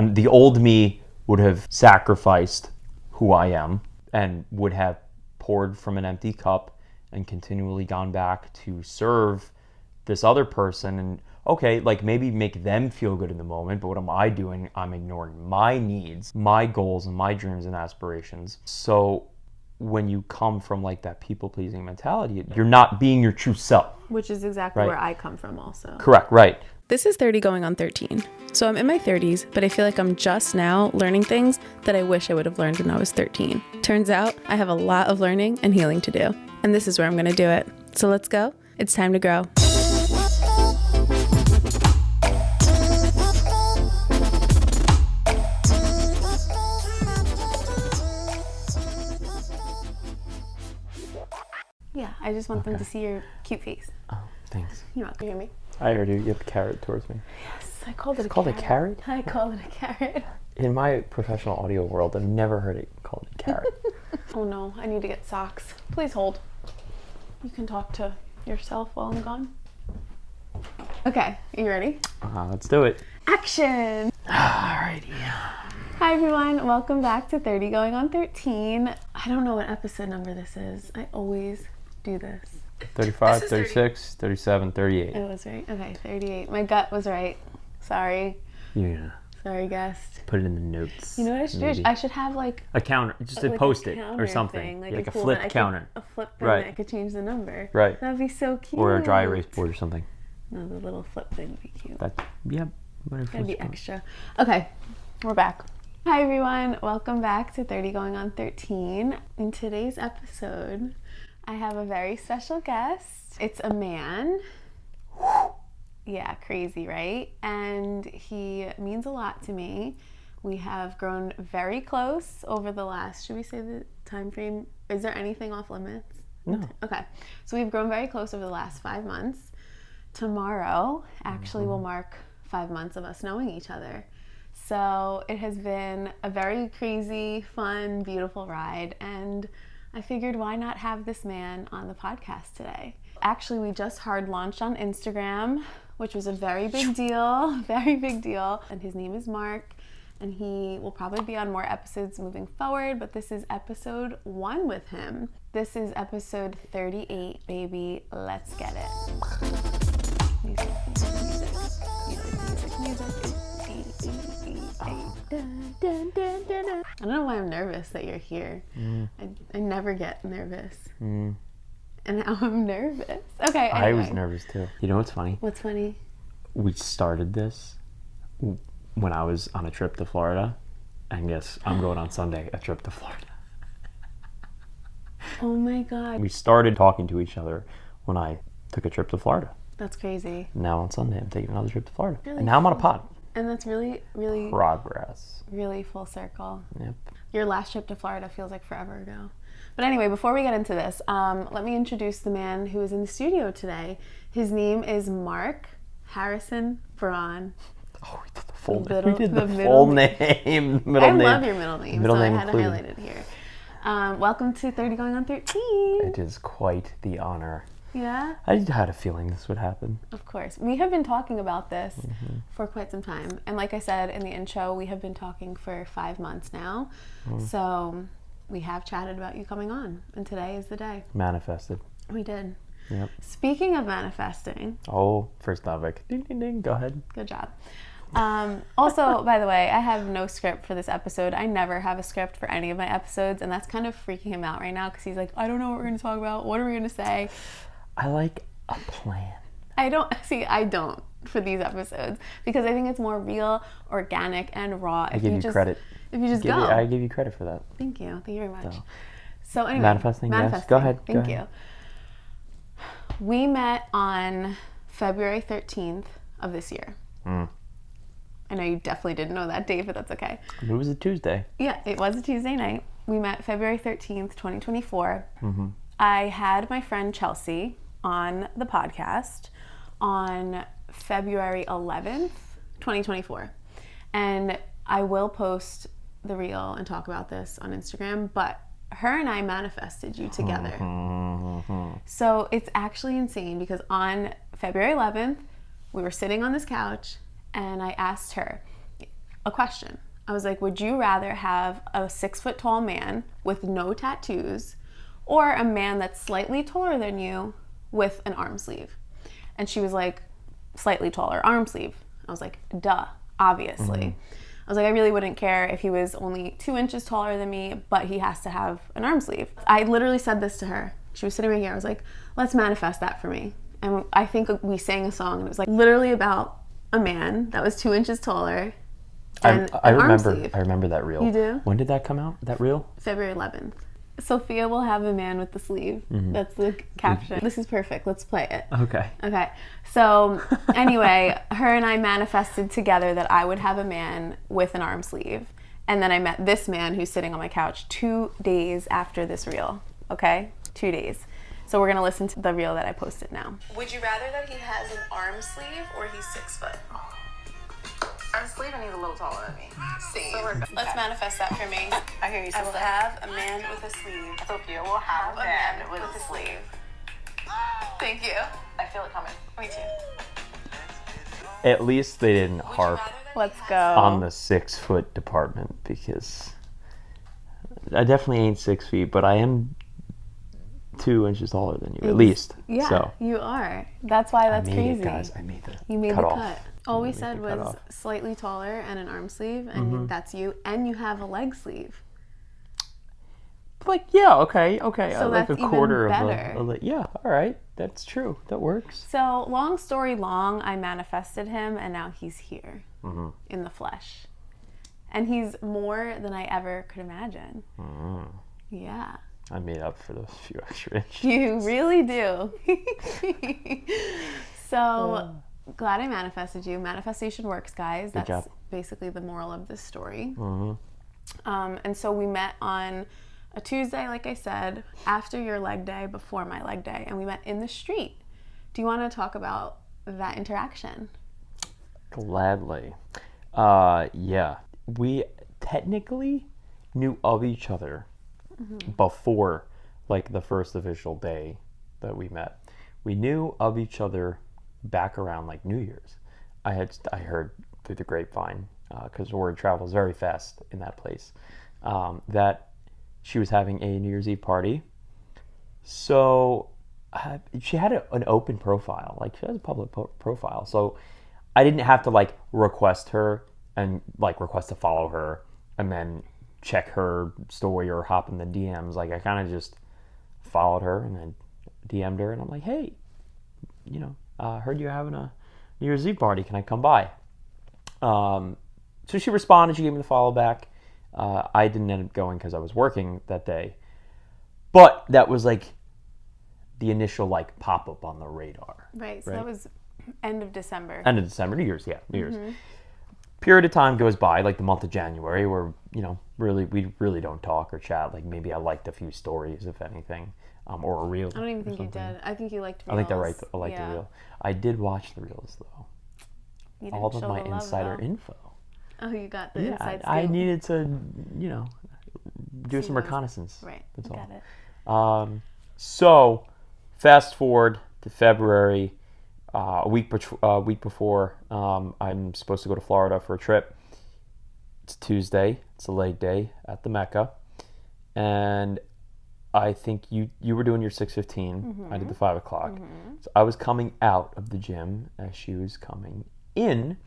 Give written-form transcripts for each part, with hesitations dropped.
And the old me would have sacrificed who I am and would have poured from an empty cup and continually gone back to serve this other person. And okay, like maybe make them feel good in the moment, but what am I doing? I'm ignoring my needs, my goals, and my dreams and aspirations. So when you come from like that people-pleasing mentality, you're not being your true self. Which is exactly where I come from also. Correct, right. This is 30 going on 13. So I'm in my 30s, but I feel like I'm just now learning things that I wish I would have learned when I was 13. Turns out I have a lot of learning and healing to do. And this is where I'm going to do it. So let's go. It's time to grow. Yeah, I just want them to see your cute face. Oh, thanks. You're welcome. You hear me? I heard you. You have the carrot towards me. Yes, I called it It's called a carrot? I called it a carrot. In my professional audio world, I've never heard it called a carrot. Oh no, I need to get socks. Please hold. You can talk to yourself while I'm gone. Okay, are you ready? Let's do it. Action! Alrighty. Hi everyone, welcome back to 30 going on 13. I don't know what episode number this is. I always do this. 35, 36, 37, 38. It was right. Okay, 38. My gut was right. Sorry. Yeah. Sorry, guest. Put it in the notes. You know what I should do? I should have like a counter, just to like post a it or counter something. thing, Like a cool flip one. counter. A flip thing Right. that I could change the number. Right. That would be so cute. Or a dry erase board or something. No, the little flip thing would be cute. Whatever. Gotta be extra. Okay, we're back. Hi everyone, welcome back to 30 going on 13. In today's episode, I have a very special guest. It's a man. Yeah, crazy, right? And he means a lot to me. We have grown very close over the last, should we say the time frame? Is there anything off limits? No. Okay, so we've grown very close over the last 5 months. Tomorrow actually will mark 5 months of us knowing each other. So it has been a very crazy, fun, beautiful ride, and I figured why not have this man on the podcast today. Actually, we just hard launched on Instagram, which was a very big deal, very big deal. And his name is Mark, and he will probably be on more episodes moving forward, but this is episode 1 with him. This is episode 38, baby. Let's get it. Music. I don't know why I'm nervous that you're here. I never get nervous. And now I'm nervous. Okay, anyway. I was nervous too. You know what's funny? What's funny? We started this when I was on a trip to Florida. And guess I'm going on Sunday, a trip to Florida. Oh my God. We started talking to each other when I took a trip to Florida. That's crazy. Now on Sunday, I'm taking another trip to Florida. Really and now I'm on a pod. And that's really, really, Progress. really full circle. Yep. Your last trip to Florida feels like forever ago. But anyway, before we get into this, let me introduce the man who is in the studio today. His name is Mark Harrison Braun. Oh, we did the full name. Middle- We did the the middle full name. name. I love your middle name, Middle so name I had to included. highlight it here. Welcome to 30 going on 13. It is quite the honor. Yeah? I had a feeling this would happen. Of course. We have been talking about this for quite some time. And like I said in the intro, we have been talking for 5 months now. So we have chatted about you coming on. And today is the day. Manifested. We did. Yep. Speaking of manifesting. Oh, first topic. Ding, ding, ding. Go ahead. Good job. Also, by the way, I have no script for this episode. I never have a script for any of my episodes. And that's kind of freaking him out right now because he's like, I don't know what we're going to talk about. What are we going to say? I like a plan. I don't for these episodes because I think it's more real, organic, and raw. I give you credit. If you just go. I give you credit for that. Thank you very much. So anyway. Manifesting, yes. Go ahead. Thank you. We met on February 13th of this year. I know you definitely didn't know that date, but that's okay. It was a Tuesday. Yeah, it was a Tuesday night. We met February 13th, 2024. I had my friend Chelsea on the podcast on February 11th, 2024. And I will post the reel and talk about this on Instagram, but her and I manifested you together. So it's actually insane because on February 11th, we were sitting on this couch and I asked her, a question. I was like, would you rather have a 6 foot tall man with no tattoos or a man that's slightly taller than you with an arm sleeve? And she was like, slightly taller, arm sleeve. I was like, duh, obviously. I was like, I really wouldn't care if he was only 2 inches taller than me, but he has to have an arm sleeve. I literally said this to her. She was sitting right here. I was like, let's manifest that for me. And I think we sang a song, and it was like literally about a man that was 2 inches taller and I an arm remember. sleeve. I remember that reel. You do? When did that come out? That reel? February 11th. Sophia will have a man with the sleeve. That's the caption. This is perfect. Let's play it. Okay. Okay. So anyway, her and I manifested together that I would have a man with an arm sleeve. And then I met this man who's sitting on my couch 2 days after this reel. Okay? 2 days. So we're going to listen to the reel that I posted now. Would you rather that he has an arm sleeve or he's 6 foot? Arm sleeve and he's a little taller than me. Same. So let's manifest that for me. I hear you. I will have a man with a sleeve. Sophia will have a man with a sleeve. Thank you. I feel it coming. Me too. At least they didn't harp Let's go. on the 6 foot department, because I definitely ain't 6 feet, but I am 2 inches taller than you, at least. Yeah, So you are. That's why that's I made crazy. it, guys. I made the You made cut the off. cut. All we made said the cut was off. slightly taller and an arm sleeve, and that's you. And you have a leg sleeve. Like, yeah, okay. So like that's a quarter even of better. yeah, all right. That's true. That works. So long story long, I manifested him, and now he's here in the flesh. And he's more than I ever could imagine. Yeah. I made up for those few extra inches. You really do. So glad I manifested you. Manifestation works, guys. That's job. basically the moral of this story. And so we met on a Tuesday, like I said, after your leg day, before my leg day, and we met in the street. Do you want to talk about that interaction? Gladly. Yeah. We technically knew of each other before, like, the first official day that we met. We knew of each other back around, like, New Year's. I heard through the grapevine, because word travels very fast in that place, that she was having a New Year's Eve party. So she had an open profile. Like, she has a public profile. So I didn't have to, like, request her and, like, request to follow her and then check her story or hop in the DMs. Like, I kind of just followed her and then DM'd her. And I'm like, hey, heard you're having a New Year's Eve party. Can I come by? So she responded. She gave me the follow back. I didn't end up going because I was working that day. But that was, like, the initial, like, pop-up on the radar. Right. So that was end of December. End of December, New Year's, yeah, New Year's. Period of time goes by, like the month of January, where, we really don't talk or chat. Like, maybe I liked a few stories, if anything, or a reel. I don't even think you did. I think you liked reels. I think they're right. I liked the reel. I did watch the reels, though. You didn't All of show my the love, insider though. info. Oh, you got the inside scoop. I needed to, do some those. reconnaissance. Right. That's Got all. it. So, fast forward to February, a week before, I'm supposed to go to Florida for a trip. It's Tuesday. It's a leg day at the Mecca, and I think you were doing your 6:15. I did the 5 o'clock. So I was coming out of the gym as she was coming in.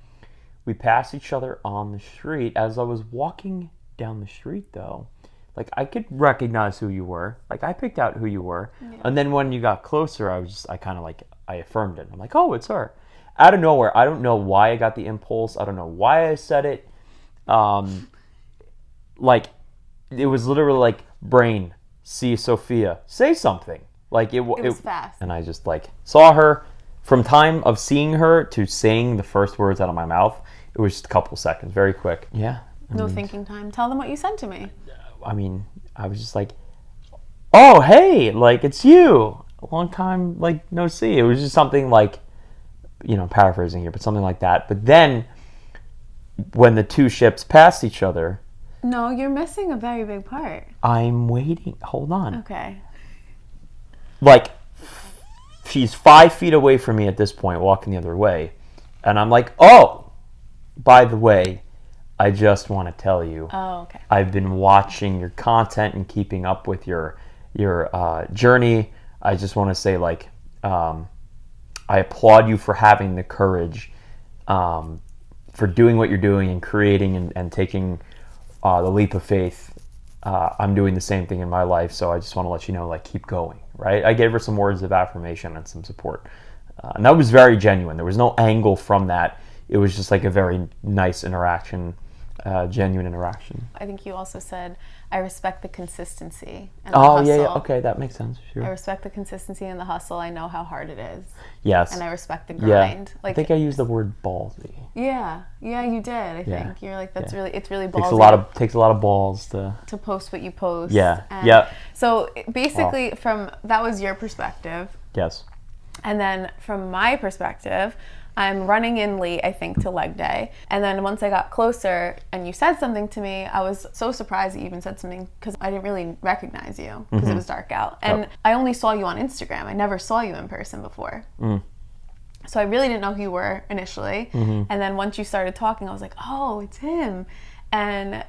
We passed each other on the street. As I was walking down the street, though, like, I could recognize who you were. Like, I picked out who you were. Yeah. And then when you got closer, I affirmed it. I'm like, oh, it's her. Out of nowhere. I don't know why I got the impulse. I don't know why I said it. Like, it was literally like, brain, see Sophia, say something. Like, it was fast. And I just, like, saw her. From time of seeing her to saying the first words out of my mouth, it was just a couple seconds, very quick. Yeah. No thinking time. Tell them what you said to me. I mean, I was just like, oh, hey, like, it's you. A long time, like, no see. It was just something like, paraphrasing here, but something like that. But then, when the two ships passed each other. No, you're missing a very big part. I'm waiting. Hold on. Okay. Like, she's 5 feet away from me at this point, walking the other way. And I'm like, oh, by the way, I just want to tell you, Oh, okay. I've been watching your content and keeping up with your journey. I just want to say, like, I applaud you for having the courage, for doing what you're doing and creating and taking the leap of faith. I'm doing the same thing in my life, so I just want to let you know, like, keep going, right? I gave her some words of affirmation and some support. And that was very genuine. There was no angle from that. It was just like a very nice interaction, genuine interaction. I think you also said, I respect the consistency and the Oh, hustle. yeah. Okay, that makes sense. I Sure. respect the consistency and the hustle. I know how hard it is. Yes. And I respect the Yeah. grind. I think I used the word ballsy. Yeah, you did. I Yeah. think you're like, it's really Takes ballsy. takes a lot of balls to. To post what you post. Yeah. And Yeah. So basically, from that was your perspective, Yes. and then from my perspective, I'm running in late, I think, to leg day. And then once I got closer and you said something to me, I was so surprised that you even said something because I didn't really recognize you because it was dark out. And I only saw you on Instagram. I never saw you in person before. So I really didn't know who you were initially. And then once you started talking, I was like, oh, it's him. And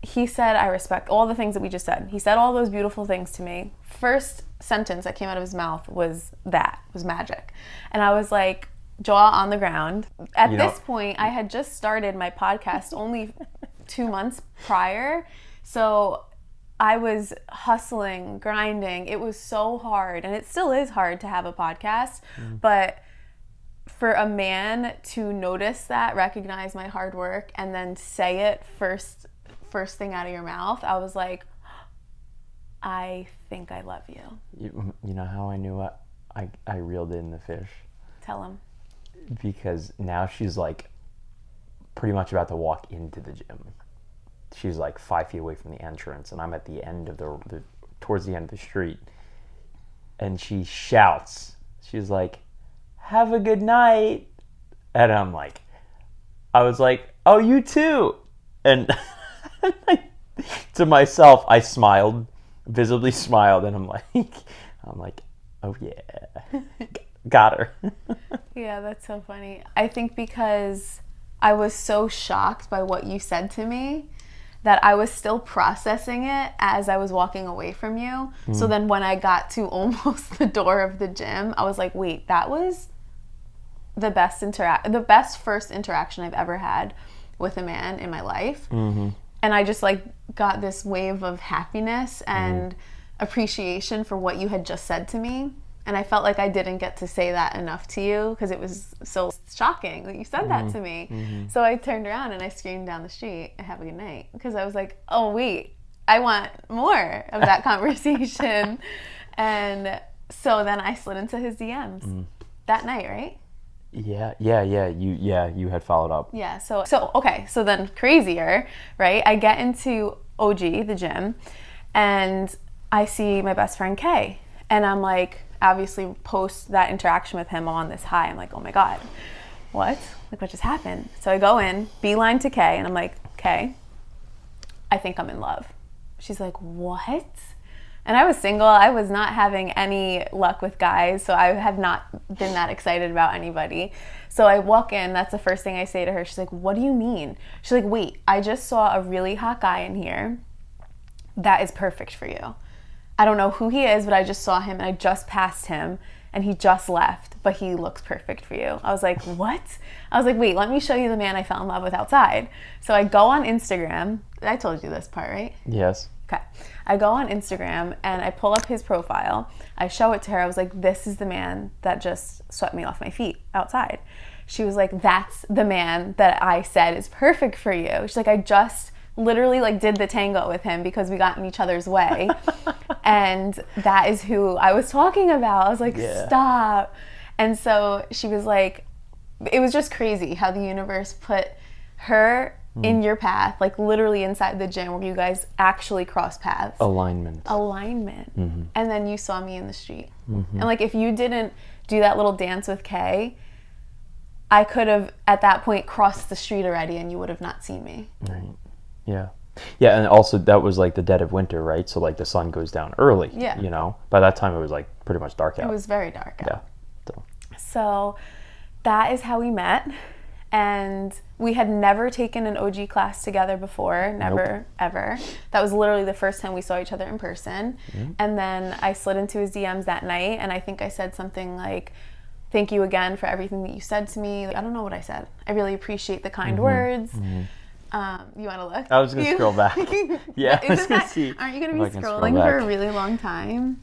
he said, I respect all the things that we just said. He said all those beautiful things to me. First sentence that came out of his mouth was magic. And I was like, jaw on the ground. At this point, I had just started my podcast only 2 months prior. So I was hustling, grinding. It was so hard. And it still is hard to have a podcast. But for a man to notice that, recognize my hard work, and then say it first thing out of your mouth, I was like, I think I love you. You know how I knew I reeled in the fish? Tell him. Because now she's like pretty much about to walk into the gym. She's like 5 feet away from the entrance, and I'm at the end of towards the end of the street. And she shouts. She's like, "Have a good night." And I was like, "Oh, you too." And to myself, I smiled, visibly smiled, and I'm like, "Oh yeah, got her." Yeah, that's so funny. I think because I was so shocked by what you said to me that I was still processing it as I was walking away from you. So then when I got to almost the door of the gym, I was like, wait, that was the best first interaction I've ever had with a man in my life. And I just like got this wave of happiness and appreciation for what you had just said to me. And I felt like I didn't get to say that enough to you because it was so shocking that you said that to me. So I turned around and I screamed down the street, "Have a good night," because I was like, oh wait, I want more of that conversation. And so then I slid into his DMs that night, right? Yeah. You had followed up. Yeah. So okay. So then crazier, right? I get into OG, the gym, and I see my best friend Kay, and I'm like, obviously post that interaction with him, I'm on this high. I'm like, oh my God, what just happened? So I go in, beeline to Kay, and I'm like, Kay, I think I'm in love. She's like, what? And I was single. I was not having any luck with guys, so I have not been that excited about anybody. So I walk in, that's the first thing I say to her. She's like, what do you mean? She's like, wait, I just saw a really hot guy in here that is perfect for you. I don't know who he is, but I just saw him and I just passed him and he just left, but he looks perfect for you. I was like, what? I was like, wait, let me show you the man I fell in love with outside. So I go on Instagram. I told you this part, right? Yes. Okay. I go on Instagram and I pull up his profile. I show it to her. I was like, this is the man that just swept me off my feet outside. She was like, that's the man that I said is perfect for you. She's like, I just literally like did the tango with him because we got in each other's way. And that is who I was talking about. I was like, stop. And so she was like, it was just crazy how the universe put her in your path, like literally inside the gym where you guys actually cross paths. Alignment. Mm-hmm. And then you saw me in the street. Mm-hmm. And like if you didn't do that little dance with Kay, I could have at that point crossed the street already and you would have not seen me. Right. Yeah. Yeah, and also that was like the dead of winter, right? So like the sun goes down early. Yeah. You know? By that time it was like pretty much dark out. It was very dark out. Yeah. So that is how we met. And We had never taken an OG class together before, never, ever. That was literally the first time we saw each other in person. And then I slid into his DMs that night, and I think I said something like, thank you again for everything that you said to me. I don't know what I said. I really appreciate the kind words. You want to look? I was going to scroll back. Yeah, I was going to see. Aren't you going to if be I can scroll scrolling for a back. really long time?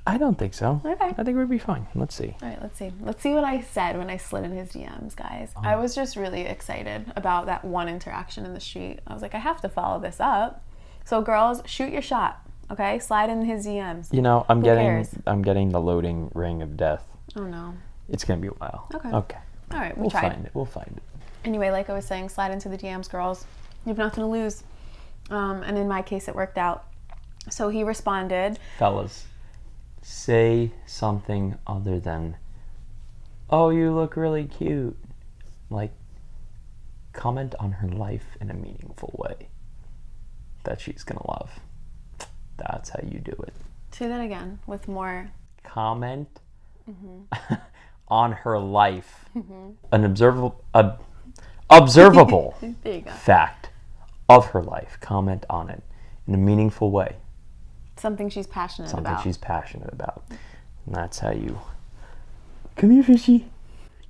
I don't think so. Okay. I think we'd be fine. Let's see. All right, let's see. Let's see what I said when I slid in his DMs, guys. I was just really excited about that one interaction in the street. I was like, I have to follow this up. So girls, shoot your shot, okay? Slide in his DMs. I'm cares? getting the loading ring of death. Oh no. It's going to be a while. Okay. All right, we'll tried. find it. We'll find it. Anyway, like I was saying, slide into the DMs, girls. You have nothing to lose. And in my case, it worked out. So he responded. Fellas, say something other than, oh, you look really cute. Like, comment on her life in a meaningful way that she's going to love. That's how you do it. Say that again with more. Comment on her life. An observable There you go. fact of her life. Comment on it in a meaningful way. Something she's passionate Something about. she's passionate about. And that's how you... Come here, fishy.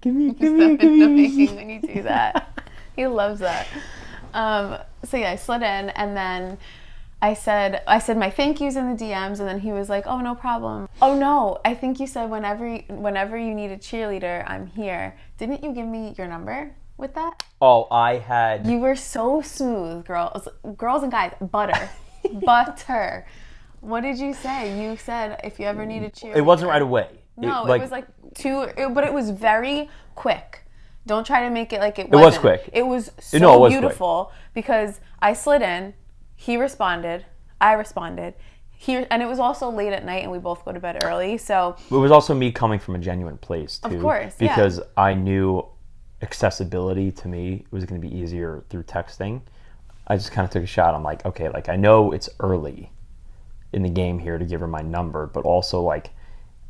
Come here, So annoying when you do that. He loves that. So yeah, I slid in, and then I said my thank yous in the DMs, and then he was like, oh, no problem. Oh no, I think you said whenever you need a cheerleader, I'm here. Didn't you give me your number with that? Oh, I had... You were so smooth, girls and guys. Butter. What did you say? You said if you ever need a cheerleader. It wasn't right away. No, it was like but it was very quick. Don't try to make it like it wasn't. It was quick. It was so No, it was beautiful because I slid in, he responded, I responded. And it was also late at night and we both go to bed early, so. It was also me coming from a genuine place, too. Of course, yeah. Because I knew accessibility to me was going to be easier through texting. I just kind of took a shot. I'm like, okay, like I know it's early in the game here to give her my number, but also like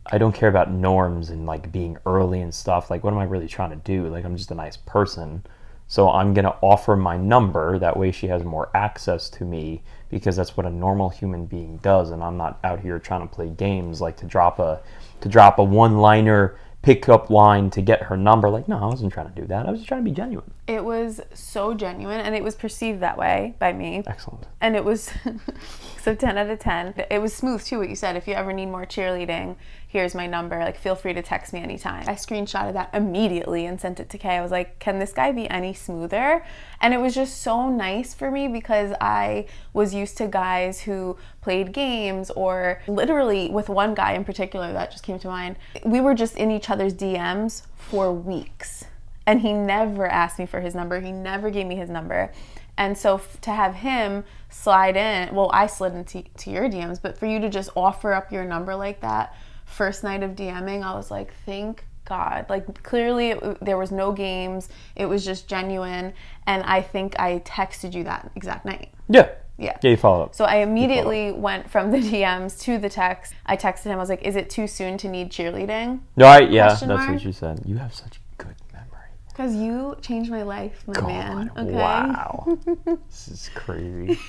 I don't care about norms and like being early and stuff. Like what am I really trying to do? Like I'm just a nice person. So I'm going to offer my number. That way she has more access to me because that's what a normal human being does. And I'm not out here trying to play games like to drop a one-liner pickup line to get her number. Like, no, I wasn't trying to do that. I was just trying to be genuine. It was so genuine, and it was perceived that way by me. Excellent. And it was, so 10 out of 10. It was smooth, too, what you said. If you ever need more cheerleading, here's my number. Like, feel free to text me anytime. I screenshotted that immediately and sent it to Kay. I was like, can this guy be any smoother? And it was just so nice for me because I was used to guys who played games, or literally with one guy in particular that just came to mind. We were just in each other's DMs for weeks. And he never asked me for his number. He never gave me his number. And so to have him slide in, well, I slid into your DMs, but for you to just offer up your number like that, first night of DMing, I was like, thank God. Like, clearly there was no games. It was just genuine. And I think I texted you that exact night. Yeah. Yeah. Yeah, you followed up. So I immediately went from the DMs to the text. I texted him. I was like, is it too soon to need cheerleading? Right, yeah, Question that's mark? what you said. You have such good memory. Because you changed my life, my man. Okay? Wow. This is crazy.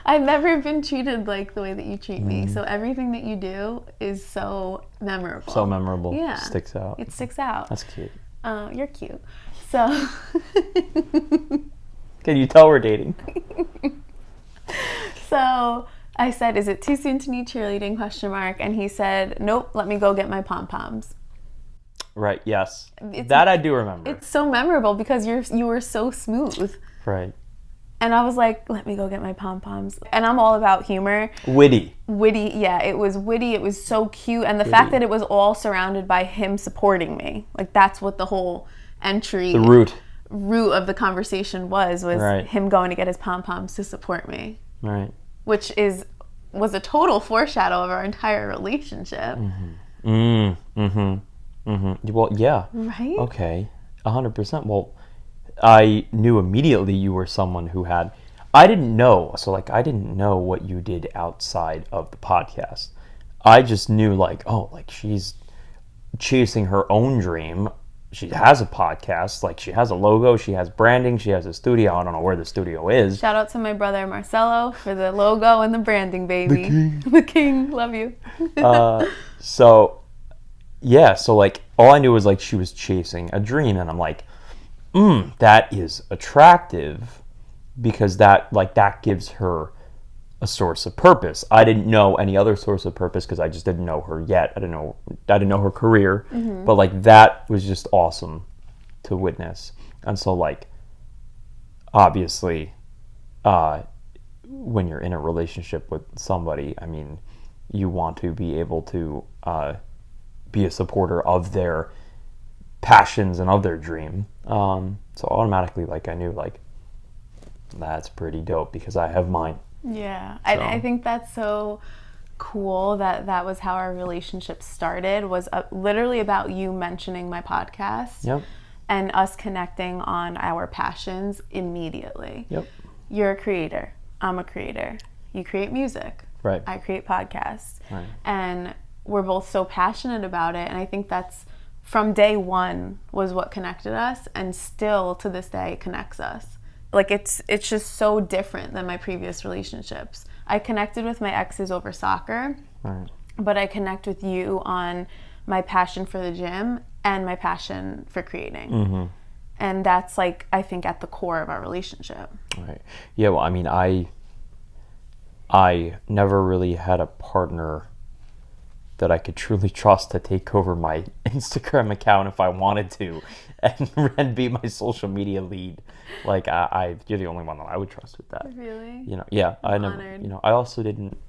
I've never been treated like the way that you treat me. So everything that you do is so memorable. So memorable. Yeah. Sticks out. It sticks out. That's cute. You're cute. So. Can you tell we're dating? So I said, is it too soon to need cheerleading, question mark? And he said, nope, let me go get my pom-poms. Right, yes. That I do remember. It's so memorable because you were so smooth. Right. And I was like, let me go get my pom-poms. And I'm all about humor. Witty, Yeah, it was witty. It was so cute. And the fact that it was all surrounded by him supporting me. Like, that's what the whole entry... The root of the conversation was right. Him going to get his pom-poms to support me. Right. Which was a total foreshadow of our entire relationship. Well, yeah. Right? Okay. 100%. Well, I knew immediately you were someone who had... I didn't know. So, like, I didn't know what you did outside of the podcast. I just knew, like, oh, like, she's chasing her own dream. she has a podcast, like she has a logo, she has branding, she has a studio. I don't know where the studio is. Shout out to my brother Marcelo for the logo and the branding, baby. The king. Love you. So yeah, so like all I knew was like she was chasing a dream, and I'm like, that is attractive, because that gives her a source of purpose. I didn't know any other source of purpose because I just didn't know her yet. I didn't know her career, but like that was just awesome to witness. And so like obviously when you're in a relationship with somebody, I mean, you want to be able to be a supporter of their passions and of their dream. So automatically, like, I knew, like, that's pretty dope because I have mine. Yeah. So. I think that's so cool that was how our relationship started, was literally about you mentioning my podcast. Yep. And us connecting on our passions immediately. Yep. You're a creator. I'm a creator. You create music. Right. I create podcasts. Right. And we're both so passionate about it. And I think that's, from day one, was what connected us, and still to this day connects us. Like, it's just so different than my previous relationships. I connected with my exes over soccer, Right. but I connect with you on my passion for the gym and my passion for creating. Mm-hmm. And that's, like, I think at the core of our relationship. Right. Yeah, well, I mean, I never really had a partner that I could truly trust to take over my Instagram account if I wanted to, and be my social media lead. Like, you're the only one that I would trust with that. Really? You know, yeah. I never, honored. I also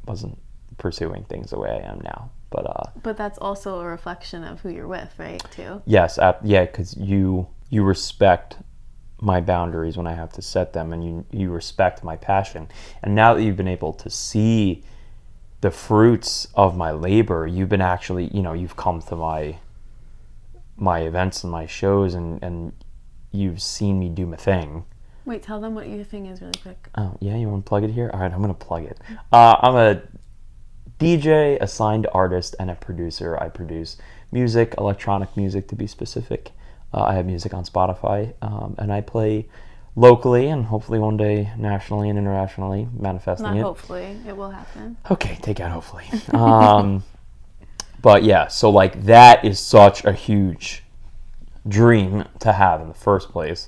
wasn't pursuing things the way I am now. But that's also a reflection of who you're with, right, too? Yes, yeah, because you respect my boundaries when I have to set them, and you respect my passion. And now that you've been able to see the fruits of my labor, you've been actually, you've come to my events and my shows, and you've seen me do my thing. Wait, tell them what your thing is really quick. Oh, yeah, you want to plug it here? All right, I'm going to plug it. I'm a DJ, a signed artist, and a producer. I produce music, electronic music to be specific. I have music on Spotify, and I play locally and hopefully one day nationally and internationally, manifesting Not it. hopefully, it will happen. Okay, take out hopefully. But yeah, so like that is such a huge dream to have in the first place.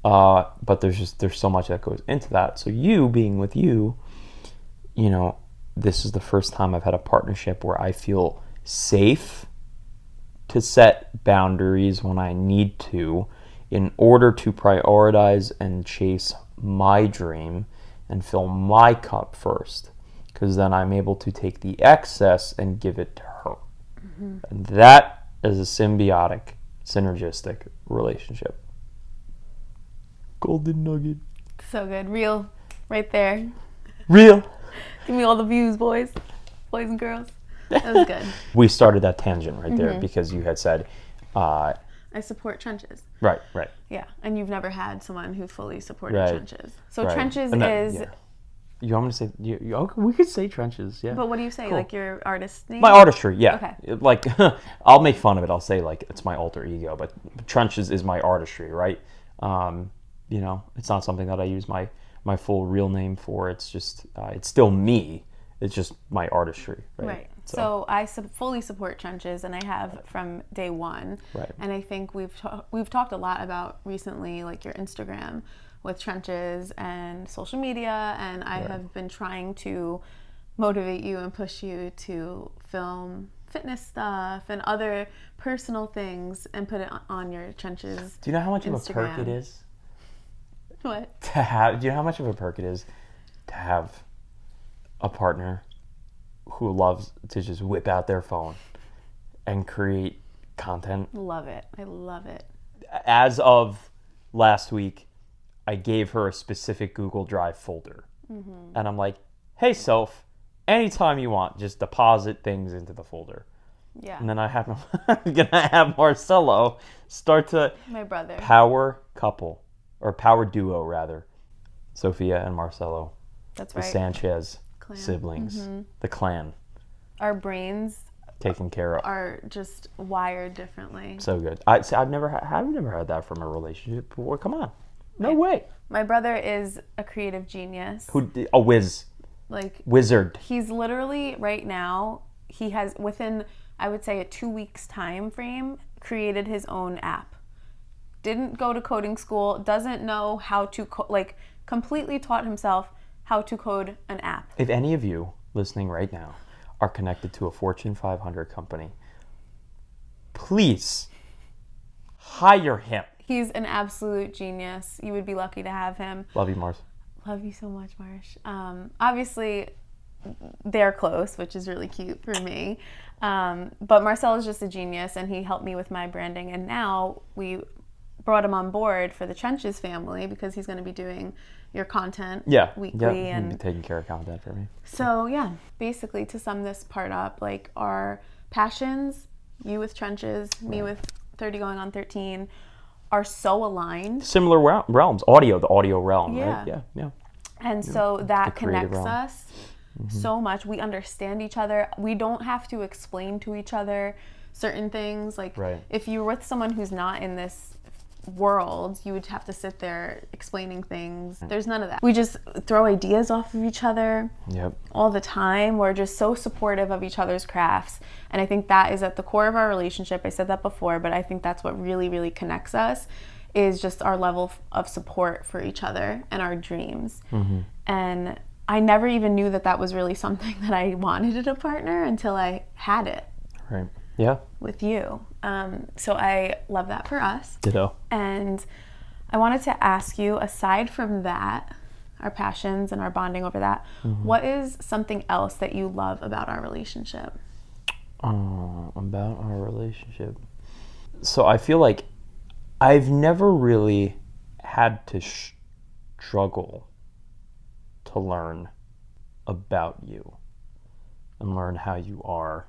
But there's so much that goes into that. So you being with you, this is the first time I've had a partnership where I feel safe to set boundaries when I need to, in order to prioritize and chase my dream and fill my cup first, because then I'm able to take the excess and give it to her. Mm-hmm. And that is a synergistic relationship. Golden nugget. So good. Real. Right there. Real. Give me all the views, boys and girls. That was good. We started that tangent right there because you had said... I support trenches. Right. Yeah, and you've never had someone who fully supported Right. trenches. So Right. trenches And that- is... yeah. You want me to say... okay, we could say trenches, yeah. But what do you say? Cool. Like your artist name? My artistry, yeah. Okay. Like, I'll make fun of it. I'll say, like, it's my alter ego, but trenches is my artistry, right? It's not something that I use my full real name for. It's just, it's still me. It's just my artistry, right? Right. So I fully support trenches, and I have from day one. Right. And I think we've talked a lot about recently, like your Instagram with trenches and social media, and I have been trying to motivate you and push you to film fitness stuff and other personal things and put it on your trenches. Do you know how much of a Instagram. perk it is? What? Do you know how much of a perk it is to have a partner who loves to just whip out their phone and create content? Love it. I love it. As of last week, I gave her a specific Google Drive folder. Mm-hmm. And I'm like, hey, Soph, anytime you want, just deposit things into the folder. Yeah. And then I'm gonna have Marcelo start to My brother. power duo rather. Sophia and Marcelo. That's The right. Sanchez Clan. siblings. Mm-hmm. The clan. Our brains taken care of. are just wired differently. So good. I've never had that from a relationship before. Come on, no way. My brother is a creative genius. A whiz, Like wizard. he's literally right now. He has within, I would say, a 2 weeks time frame, created his own app. Didn't go to coding school. Doesn't know how to completely taught himself how to code an app. If any of you listening right now are connected to a Fortune 500 company, please hire him. He's an absolute genius. You would be lucky to have him. Love you, Mars. Love you so much, Marsh. Obviously, they're close, which is really cute for me. But Marcel is just a genius, and he helped me with my branding. And now we brought him on board for the Trenches family because he's going to be doing your content weekly. And be taking care of content for me. So, yeah, basically to sum this part up, like our passions, you with Trenches, me with 30 going on 13, are so aligned. Similar realms. The audio realm, Yeah. right? Yeah. And so that creative connects realm. us so much. We understand each other. We don't have to explain to each other certain things. Like Right. if you're with someone who's not in this world, you would have to sit there explaining things. There's none of that. We just throw ideas off of each other Yep. all the time. We're just so supportive of each other's crafts. And I think that is at the core of our relationship. I said that before, but I think that's what really, really connects us, is just our level of support for each other and our dreams. And I never even knew that was really something that I wanted in a partner until I had it Right. Yeah. with you. So I love that for us. Ditto. And I wanted to ask you, aside from that, our passions and our bonding over that, what is something else that you love about our relationship? About our relationship. So I feel like I've never really had to struggle to learn about you and learn how you are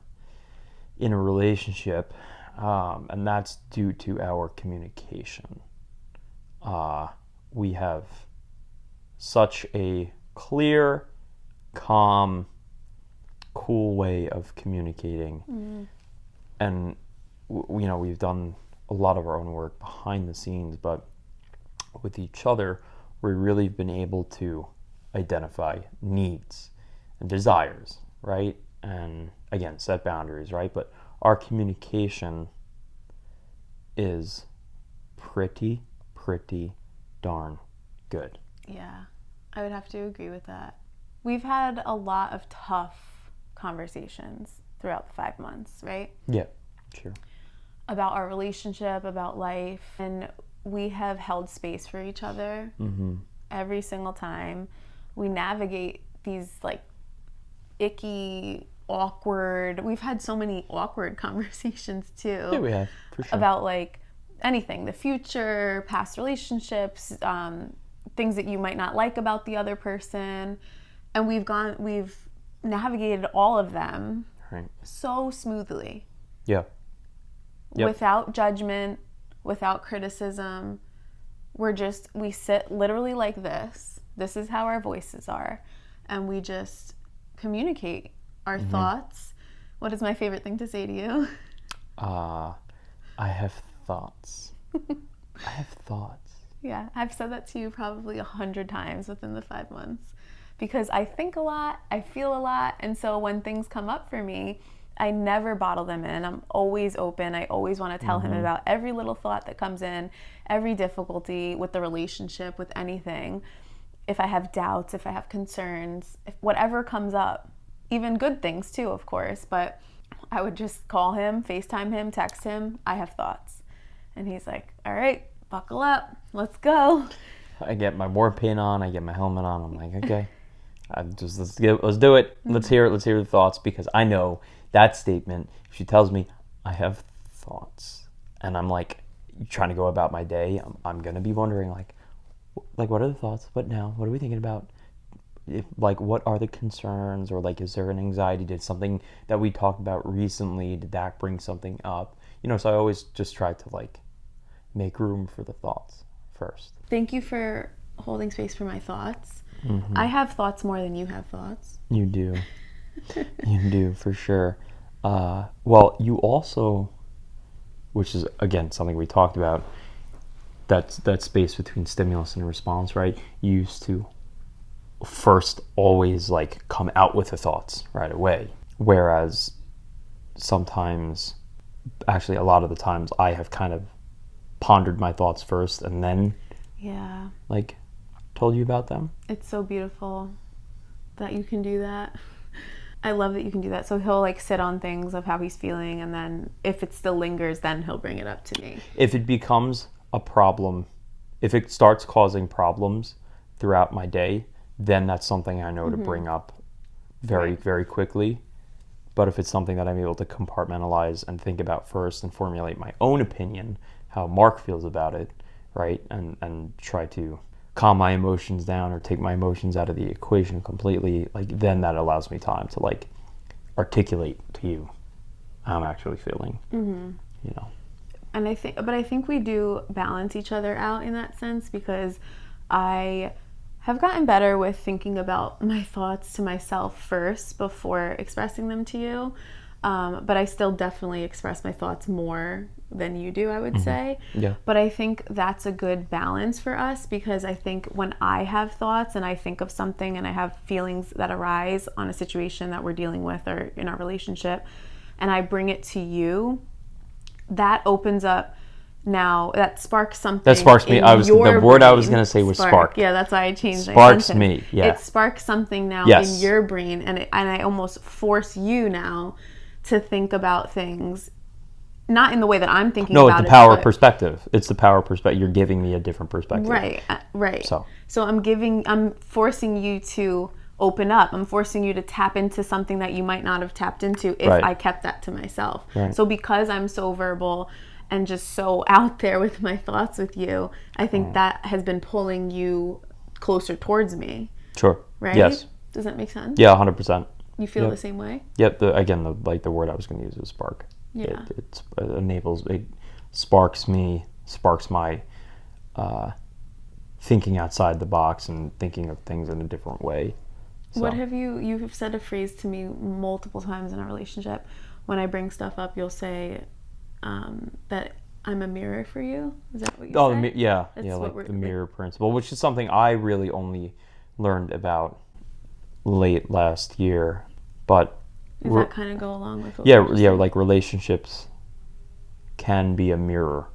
in a relationship, and that's due to our communication. We have such a clear, calm, cool way of communicating, and we've done a lot of our own work behind the scenes, but with each other, we've really been able to identify needs and desires, right? And again, set boundaries, right? But our communication is pretty darn good. Yeah, I would have to agree with that. We've had a lot of tough conversations throughout the 5 months, right? Yeah, sure. About our relationship, about life, and we have held space for each other every single time. We navigate these like icky, awkward, we've had so many awkward conversations too. Yeah, we have, for sure. About like anything, the future, past relationships, things that you might not like about the other person. And we've navigated all of them Right. so smoothly. Yeah. Yep. Without judgment, without criticism. We sit literally like this. This is how our voices are. And we just communicate our thoughts. What is my favorite thing to say to you? I have thoughts. I have thoughts. Yeah, I've said that to you probably 100 times within the 5 months because I think a lot, I feel a lot, and so when things come up for me, I never bottle them in. I'm always open. I always want to tell him about every little thought that comes in, every difficulty with the relationship, with anything. If I have doubts, if I have concerns, if whatever comes up, even good things too, of course, but I would just call him, FaceTime him, text him, I have thoughts. And he's like, all right, buckle up, let's go. I get my war paint on, I get my helmet on, I'm like, okay, let's do it. Let's hear it, let's hear the thoughts, because I know that statement, if she tells me, I have thoughts, and I'm like, trying to go about my day, I'm going to be wondering, like, what are the thoughts? What now? What are we thinking about? What are the concerns? Or, is there an anxiety? Did something that we talked about recently, did that bring something up? So I always just try to, make room for the thoughts first. Thank you for holding space for my thoughts. I have thoughts more than you have thoughts. You do. You do, for sure. Well, you also, which is again something we talked about, that space between stimulus and response, right? You used to first always like come out with the thoughts right away, whereas sometimes, actually a lot of the times, I have kind of pondered my thoughts first and then Yeah. like told you about them. It's so beautiful that you can do that. I love that you can do that. So he'll like sit on things of how he's feeling, and then if it still lingers, then he'll bring it up to me. If it becomes a problem, if it starts causing problems throughout my day, then that's something I know to bring up very, very quickly. But if it's something that I'm able to compartmentalize and think about first and formulate my own opinion, how Mark feels about it, right? And try to calm my emotions down or take my emotions out of the equation completely, like then that allows me time to like articulate to you how I'm actually feeling, you know. And I think we do balance each other out in that sense, because I have gotten better with thinking about my thoughts to myself first before expressing them to you. But I still definitely express my thoughts more than you do, I would say. Yeah. But I think that's a good balance for us, because I think when I have thoughts and I think of something and I have feelings that arise on a situation that we're dealing with or in our relationship, and I bring it to you, that opens up. Now that sparks something. That sparks me. The word I was going to say was spark. Yeah, that's why I changed my Sparks sentence. me. Yeah. It sparks something now Yes. in your brain, and I almost force you now to think about things, not in the way that I'm thinking No, about it. it's the power but- perspective. It's the power perspective. You're giving me a different perspective. Right. Right. So I'm forcing you to open up. I'm forcing you to tap into something that you might not have tapped into if Right. I kept that to myself. Right. So because I'm so verbal and just so out there with my thoughts with you, I think that has been pulling you closer towards me. Sure. Right? Yes. Does that make sense? Yeah, 100%. You feel Yep. the same way? Yep. The word I was going to use was spark. Yeah. It enables, it sparks me, sparks my thinking outside the box and thinking of things in a different way. So. What have you have said a phrase to me multiple times in our relationship. When I bring stuff up, you'll say that I'm a mirror for you. Is that what you say? Yeah, That's yeah, what like the mirror principle, which is something I really only learned about late last year. But Does that kind of go along with what yeah, we just yeah, said? like relationships can be a mirror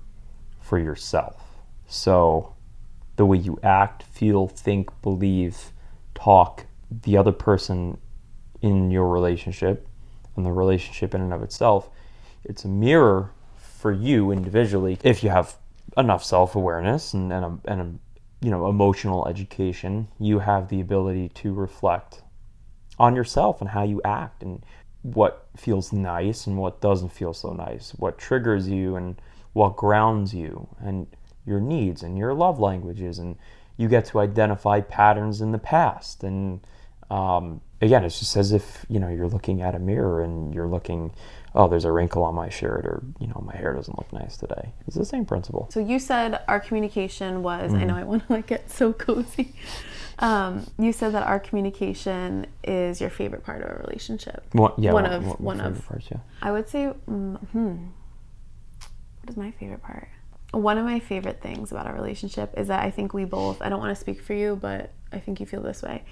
for yourself. So the way you act, feel, think, believe, talk, the other person in your relationship and the relationship in and of itself, it's a mirror for you individually. If you have enough self-awareness and a emotional education, you have the ability to reflect on yourself and how you act and what feels nice and what doesn't feel so nice, what triggers you and what grounds you, and your needs and your love languages, and you get to identify patterns in the past. And again, it's just as if you're looking at a mirror and you're looking, oh, there's a wrinkle on my shirt, or my hair doesn't look nice today. It's the same principle. So you said our communication was, I know I want to get so cozy. You said that our communication is your favorite part of our relationship. One of favorite parts, yeah. I would say, what is my favorite part? One of my favorite things about our relationship is that I think we both, I don't want to speak for you, but I think you feel this way.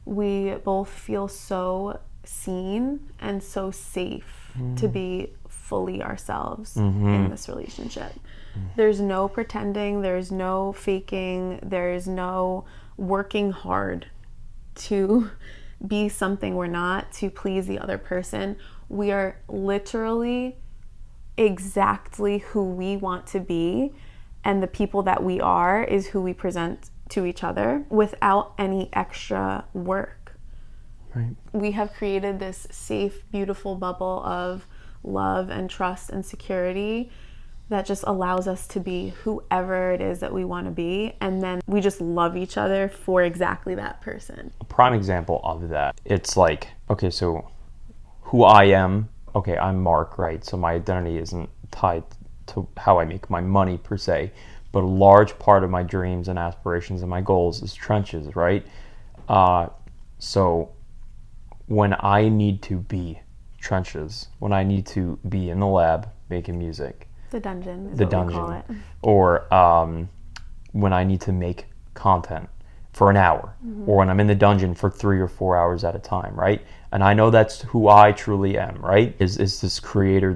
We both feel so seen and so safe to be fully ourselves in this relationship. There's no pretending, there's no faking, there's no working hard to be something we're not, to please the other person. We are literally exactly who we want to be, and the people that we are is who we present to each other without any extra work. Right. We have created this safe, beautiful bubble of love and trust and security that just allows us to be whoever it is that we want to be, and then we just love each other for exactly that person. A prime example of that, it's like, okay, so who I am, okay, I'm Mark, right? So my identity isn't tied to how I make my money per se, but a large part of my dreams and aspirations and my goals is trenches, right? So when I need to be trenches, when I need to be in the lab making music, The dungeon is the what we call dungeon, it. or when I need to make content for an hour, or when I'm in the dungeon for 3 or 4 hours at a time, right? And I know that's who I truly am, right? Is this creator,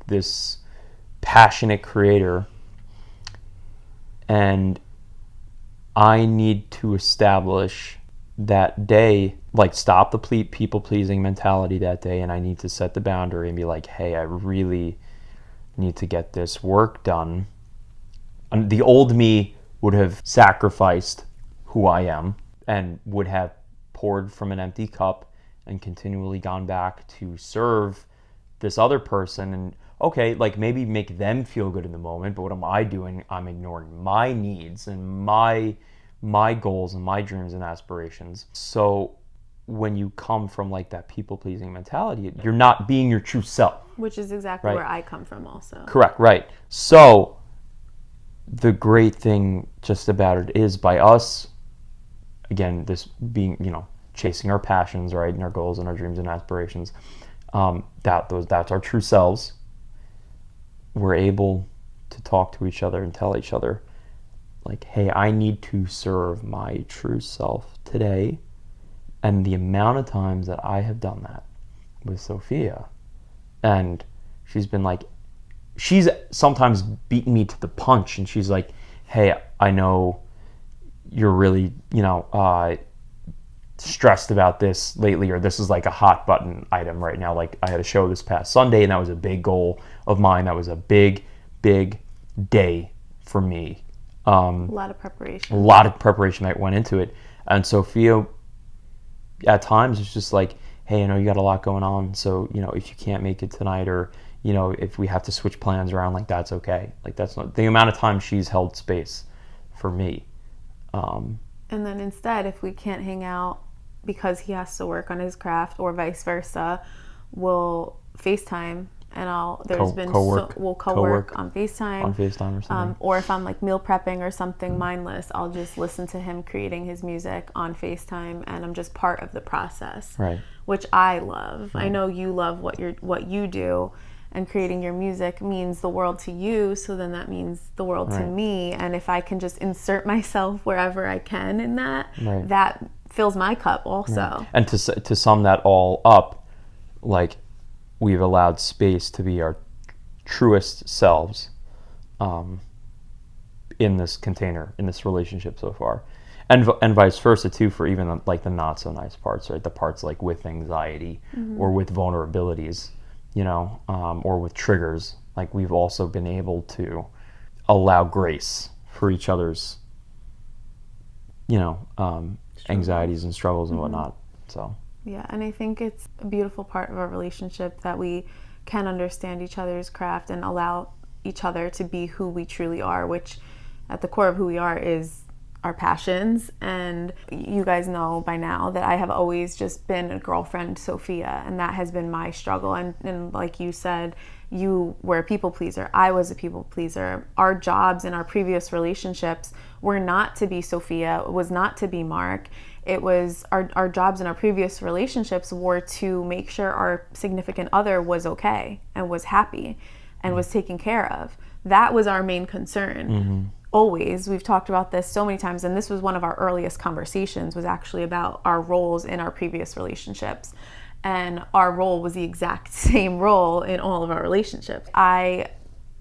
this passionate creator, and I need to establish that day, like stop the people pleasing mentality that day, and I need to set the boundary and be like, hey, I really need to get this work done. And the old me would have sacrificed who I am and would have poured from an empty cup and continually gone back to serve this other person. And okay, like maybe make them feel good in the moment, but what am I doing? I'm ignoring my needs and my goals and my dreams and aspirations. So when you come from like that people pleasing mentality, you're not being your true self. Which is exactly Right. where I come from also. Correct, right. So the great thing just about it is, by us, again, this being, chasing our passions, right, and our goals and our dreams and aspirations, that's our true selves. We're able to talk to each other and tell each other, like, hey, I need to serve my true self today. And the amount of times that I have done that with Sophia, and she's been like, she's sometimes beaten me to the punch, and she's like, hey, I know you're really, stressed about this lately, or this is like a hot button item right now. Like I had a show this past Sunday, and that was a big goal of mine. That was a big day for me. A lot of preparation. A lot of preparation that went into it. And Sophia, at times, it's just like, hey, I know you got a lot going on, so, if you can't make it tonight, or, if we have to switch plans around, like, that's okay. Like, that's not the amount of time she's held space for me. And then instead, if we can't hang out because he has to work on his craft, or vice versa, we'll FaceTime, and we'll co-work on FaceTime. On FaceTime or something. Or if I'm like meal prepping or something mindless, I'll just listen to him creating his music on FaceTime, and I'm just part of the process. Right. Which I love. Right. I know you love what you do, and creating your music means the world to you, so then that means the world to me. And if I can just insert myself wherever I can in that, that fills my cup also. Right. And to sum that all up, like, we've allowed space to be our truest selves in this container, in this relationship so far. And vice versa too, for even like the not so nice parts, right? The parts like with anxiety or with vulnerabilities, or with triggers. Like, we've also been able to allow grace for each other's, anxieties and struggles and whatnot. So. Yeah, and I think it's a beautiful part of our relationship that we can understand each other's craft and allow each other to be who we truly are, which at the core of who we are is our passions. And you guys know by now that I have always just been a girlfriend Sophia, and that has been my struggle. And like you said, you were a people pleaser. I was a people pleaser. Our jobs in our previous relationships were not to be Sophia, it was not to be Mark. It was our jobs in our previous relationships were to make sure our significant other was okay and was happy and was taken care of. That was our main concern. Always. We've talked about this so many times, and this was one of our earliest conversations, was actually about our roles in our previous relationships. And our role was the exact same role in all of our relationships. I,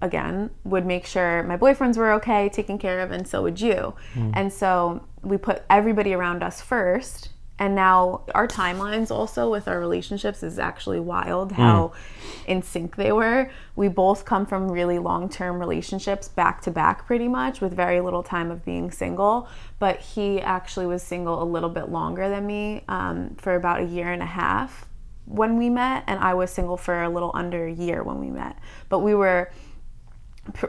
again, would make sure my boyfriends were okay, taken care of, and so would you. And so we put everybody around us first. And now our timelines also with our relationships is actually wild how in sync they were. We both come from really long-term relationships back to back pretty much, with very little time of being single. But he actually was single a little bit longer than me, for about 1.5 years when we met. And I was single for a little under a year when we met. But we were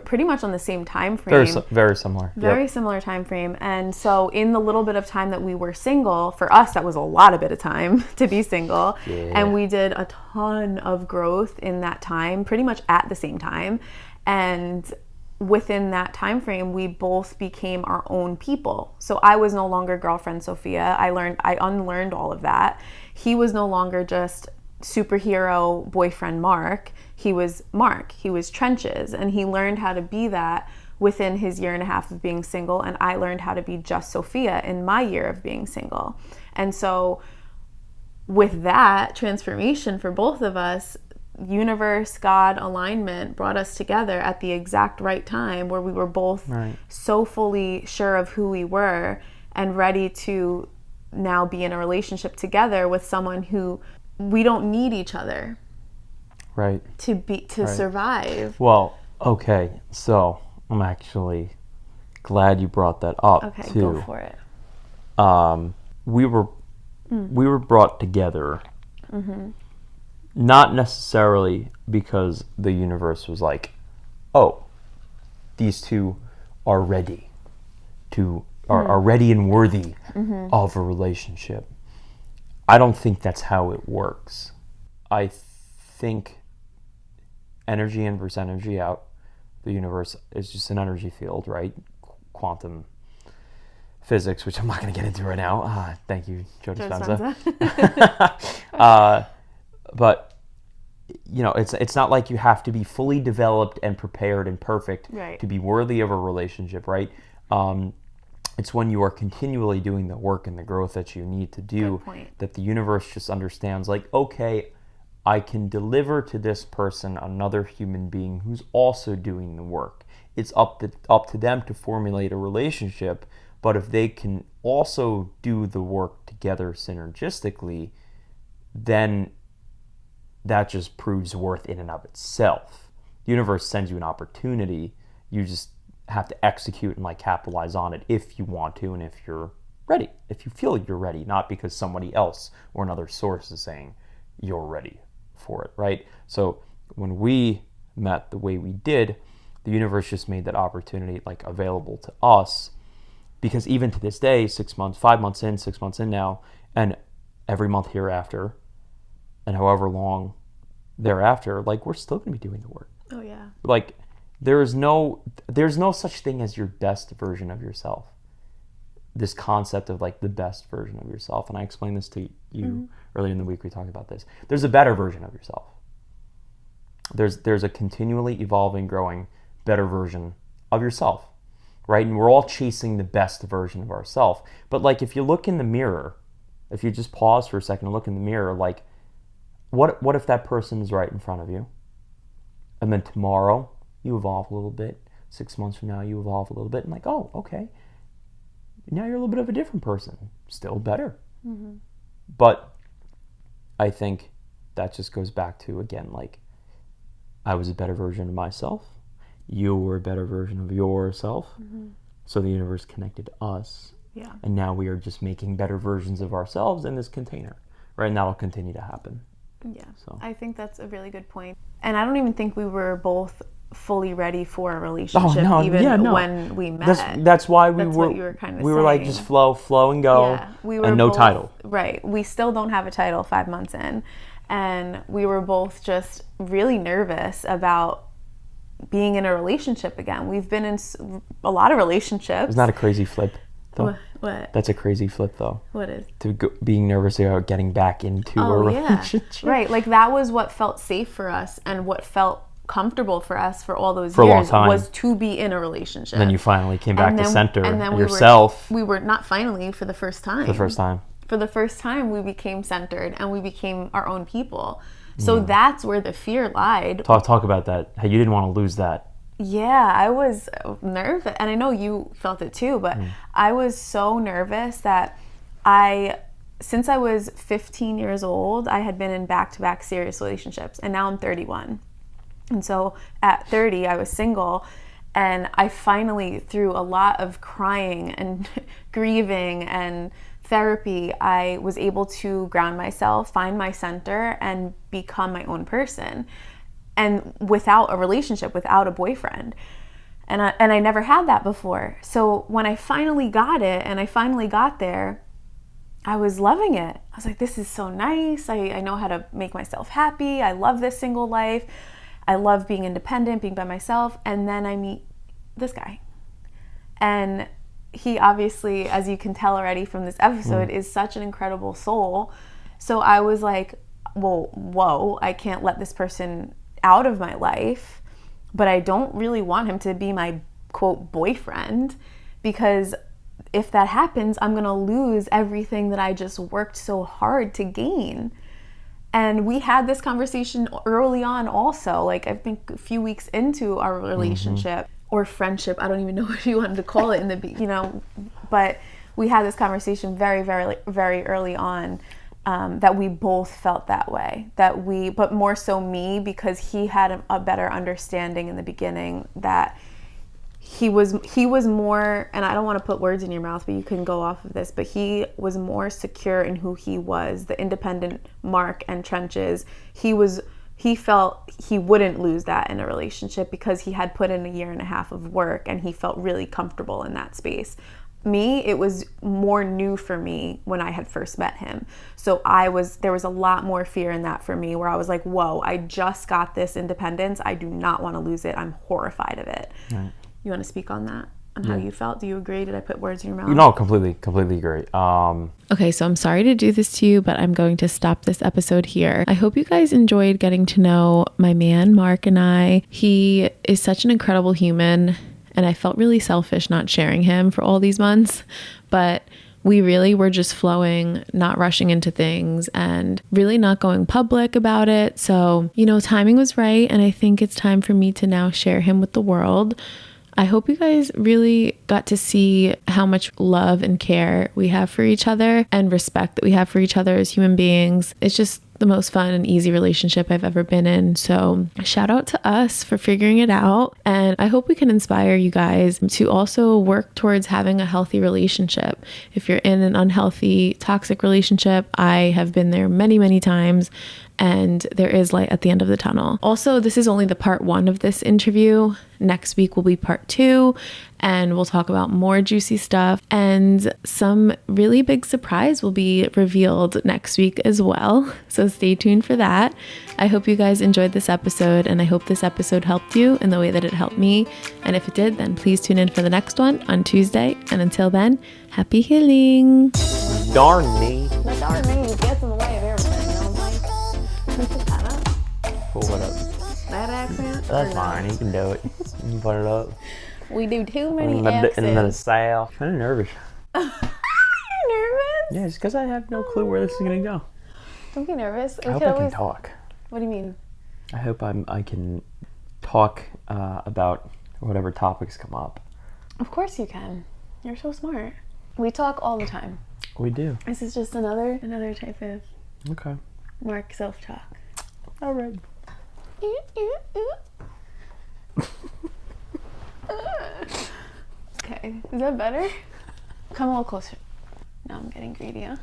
pretty much on the same time frame. Very similar. Very similar time frame. And so in the little bit of time that we were single, for us that was a lot of bit of time to be single. And we did a ton of growth in that time, pretty much at the same time. And within that time frame, we both became our own people. So I was no longer girlfriend Sophia. I unlearned all of that. He was no longer just superhero boyfriend Mark. He was Mark. He was Trenches, and he learned how to be that within his year and a half of being single, and I learned how to be just Sophia in my year of being single. And so with that transformation for both of us, universe, God, alignment brought us together at the exact right time where we were both so fully sure of who we were and ready to now be in a relationship together with someone who we don't need each other to survive. Well, okay, so I'm actually glad you brought that up. Okay, too. go for it. We were brought together, not necessarily because the universe was like, oh, these two are ready are ready and worthy of a relationship. I don't think that's how it works. I think energy in versus energy out. The universe is just an energy field, right? Quantum physics, which I'm not going to get into right now. Thank you, Joe Dispenza. But it's not like you have to be fully developed and prepared and perfect to be worthy of a relationship, right? It's when you are continually doing the work and the growth that you need to do that the universe just understands, like, okay, I can deliver to this person another human being who's also doing the work. It's up to them to formulate a relationship, but if they can also do the work together synergistically, then that just proves worth in and of itself. The universe sends you an opportunity. You just have to execute and capitalize on it if you want to and if you're ready, if you feel you're ready, not because somebody else or another source is saying you're ready for it, right? So when we met the way we did, the universe just made that opportunity available to us, because even to this day, 6 months, 5 months in, 6 months in now, and every month hereafter, and however long thereafter, we're still going to be doing the work. Oh yeah. There's no such thing as your best version of yourself. This concept of the best version of yourself, and I explained this to you earlier in the week. We talked about this. There's a better version of yourself. There's a continually evolving, growing, better version of yourself, right? And we're all chasing the best version of ourselves. But if you look in the mirror, if you just pause for a second and look in the mirror, what if that person is right in front of you, and then tomorrow you evolve a little bit, 6 months from now you evolve a little bit, and oh, okay, now you're a little bit of a different person, still better. But I think that just goes back to, again, I was a better version of myself, you were a better version of yourself, so the universe connected us, and now we are just making better versions of ourselves in this container, right? And that'll continue to happen. Yeah, so I think that's a really good point. And I don't even think we were both fully ready for a relationship when we met. That's why we that's were. What you were kind of we saying. were just flow and go, and no title. Right. We still don't have a title 5 months in, and we were both just really nervous about being in a relationship again. We've been in a lot of relationships. Isn't that a crazy flip, though? What? That's a crazy flip, though. What is? Being nervous about getting back into a relationship. Right. That was what felt safe for us and what felt comfortable for us for all those years, a long time, was to be in a relationship. And then you finally came back to center and then yourself. We were not finally for the first time. For the first time, we became centered and we became our own people. So that's where the fear lied. Talk about that. How you didn't want to lose that. Yeah, I was nervous, and I know you felt it too, but I was so nervous that since I was 15 years old, I had been in back-to-back serious relationships, and now I'm 31. And so at 30, I was single, and I finally, through a lot of crying and grieving and therapy, I was able to ground myself, find my center, and become my own person. And without a relationship, without a boyfriend. And I never had that before. So when I finally got it and I finally got there, I was loving it. I was like, this is so nice. I know how to make myself happy. I love this single life. I love being independent, being by myself. And then I meet this guy. And he obviously, as you can tell already from this episode, is such an incredible soul. So I was like, well, whoa, I can't let this person out of my life, but I don't really want him to be my quote boyfriend, because if that happens, I'm gonna lose everything that I just worked so hard to gain. And we had this conversation early on also, like I think a few weeks into our relationship or friendship, I don't even know what you wanted to call it in the, but we had this conversation very, very, very early on, that we both felt that way, but more so me, because he had a better understanding in the beginning that he was more, and I don't want to put words in your mouth, but you can go off of this, but he was more secure in who he was, the independent Mark and Trenches. He felt he wouldn't lose that in a relationship because he had put in 1.5 years of work and he felt really comfortable in that space. Me, it was more new for me when I had first met him. So there was a lot more fear in that for me, where I was like, whoa, I just got this independence. I do not want to lose it. I'm horrified of it. Right. You want to speak on that? On how you felt? Do you agree? Did I put words in your mouth? No, completely agree. Okay, so I'm sorry to do this to you, but I'm going to stop this episode here. I hope you guys enjoyed getting to know my man, Mark, and I. He is such an incredible human, and I felt really selfish not sharing him for all these months, but we really were just flowing, not rushing into things, and really not going public about it. So, timing was right, and I think it's time for me to now share him with the world. I hope you guys really got to see how much love and care we have for each other and respect that we have for each other as human beings. It's just the most fun and easy relationship I've ever been in. So shout out to us for figuring it out. And I hope we can inspire you guys to also work towards having a healthy relationship. If you're in an unhealthy, toxic relationship, I have been there many, many times. And there is light at the end of the tunnel. Also, this is only the part 1 of this interview. Next week will be part 2, and we'll talk about more juicy stuff. And some really big surprise will be revealed next week as well. So stay tuned for that. I hope you guys enjoyed this episode, and I hope this episode helped you in the way that it helped me. And if it did, then please tune in for the next one on Tuesday. And until then, happy healing. Darn me. The darn me gets in the way of everything. Put that up. Pull it up. That accent? That's fine. You can do it. You can put it up. We do too many In the accents. south. I'm kind of nervous. You're nervous? Yeah, it's because I have no clue where this is going to go. Don't be nervous. I hope I can talk. What do you mean? I hope I can talk about whatever topics come up. Of course you can. You're so smart. We talk all the time. We do. This is just another type of Okay. Mark self-talk. All right. Okay, is that better? Come a little closer. Now I'm getting greedy, huh?